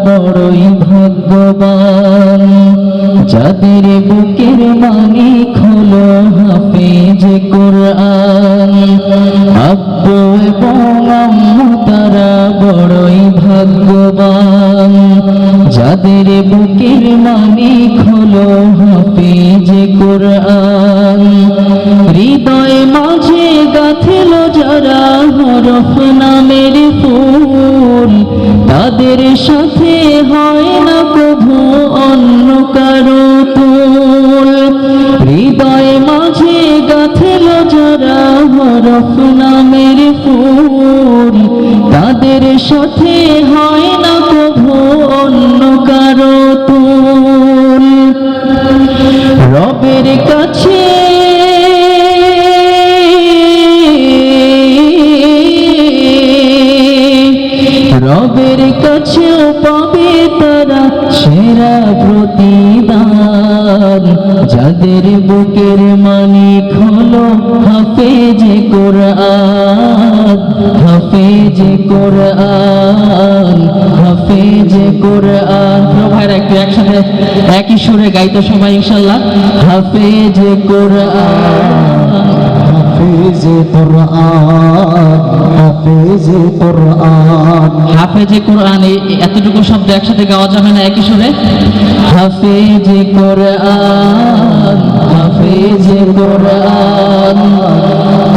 বড়ই ভাগ্যবান, যাদের বুকের মালিক হলো হাফেজ কোরআন। আব্বু এবং আম্মু তারা বড়ই ভাগ্যবান, যাদের বুকের মালিক হলো হাফেজ কোরআন। হৃদয় মাঝে গাঁথল যারা হরফ নামের ফুল, তাদের সাথে হয় না কভু অন্য কারো তুল। হৃদয় মাঝে গাঁথল যারা হরফ নামের ফুল, তাদের সাথে হয় না কভু অন্য কারো তুল। রবের কাছে রবের কাছেও পাবে তারা সেরা প্রতিদান, যাদের বুকের মালিক হলো হাফেজ কোরআন। হাফেজ কোরআন, হাফেজ কোরআন। ভাইরা একটু একসাথে একই সুরে গাইতে সবাই ইনশাআল্লাহ। হাফেজ কোরআন, হাফেজ কোরআন, হাফেজ কোরআন। হাফেজ কোরআন এতটুকু শব্দ একসাথে গাওয়া যাবে না একই সুরে? হাফেজ কোরআন, হাফেজ কোরআন।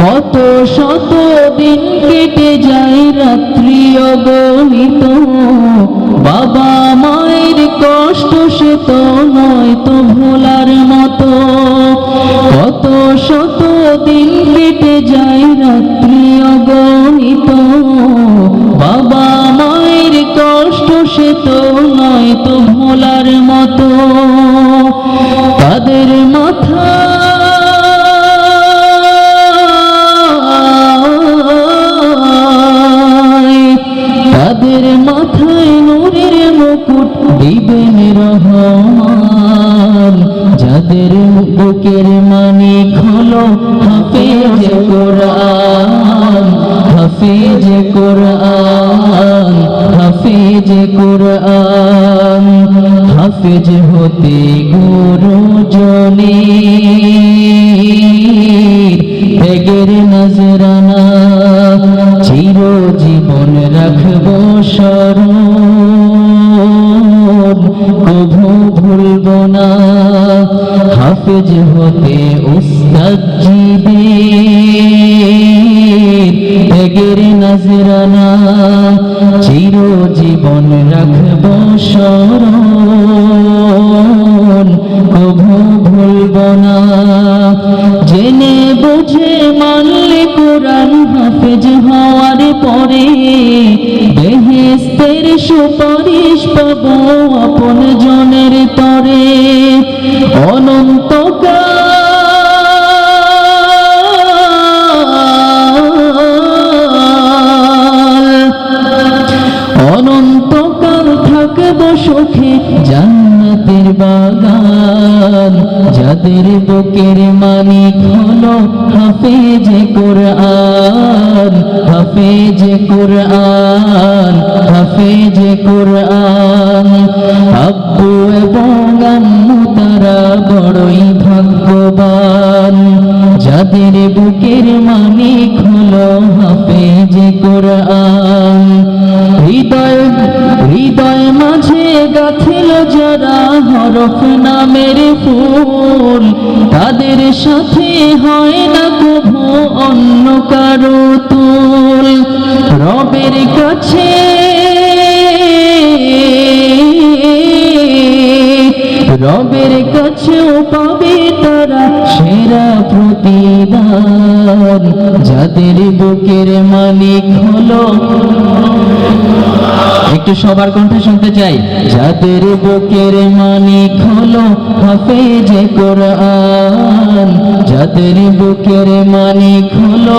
কত শত দিন কেটে যায় রাত্রি অগণিত, বাবা মায়ের কষ্ট সে তো নয় তো ভোলার মতো। কত শত দিন কেটে যায় রাত্রি অগণিত, বাবা মায়ের কষ্ট সে তো নয় তো ভোলার মতো। তাদের মাথা তাদের মাথায় নূরের মুকুট দিবেন রহমান, যাদের বুকের মালিক হলো হাফেজ কোরআন। হাফেজ কোরআন, হাফেজ কোরআন। হাফেজ হতে গুরুজনের ত্যাগের নজরানা, চিরজীবন রাখব স্মরণ, কভু ভুলব না। হাফেজ হতে উস্তাদজিদের ত্যাগের নজরানা, চিরজীবন রাখব স্মরণ, কভু ভুলব না। জেনে বুঝে মানলে কোরআন হাফেজ হওয়ার পরে, বেহেশতের সুপারিশ পাবো আপন জনের তরে। অনন্তকাল থাকব সুখে জান্নাতের বাগান, যাদের বুকের মালিক হলো হাফেজ কোরআন। হাফেজ কোরআন, হাফেজ কোরআন। আব্বু এবং আম্মু তারা বড়ই ভাগ্যবান, যাদের বুকের মালিক হলো হাফেজ কোরআন। হৃদয় মাঝে গাঁথল যারা হরফ নামের ফুল, তাদের সাথে হয় না কভু অন্য কারো তুল। রবের কাছে রবের কাছেও পাবে তারা সেরা প্রতিদান, যাদের বুকের মালিক হলো। একটু সবার কণ্ঠে শুনতে চাই। যাদের বুকের মালিক হলো হাফেজ কোরআন, যাদের বুকের মালিক হলো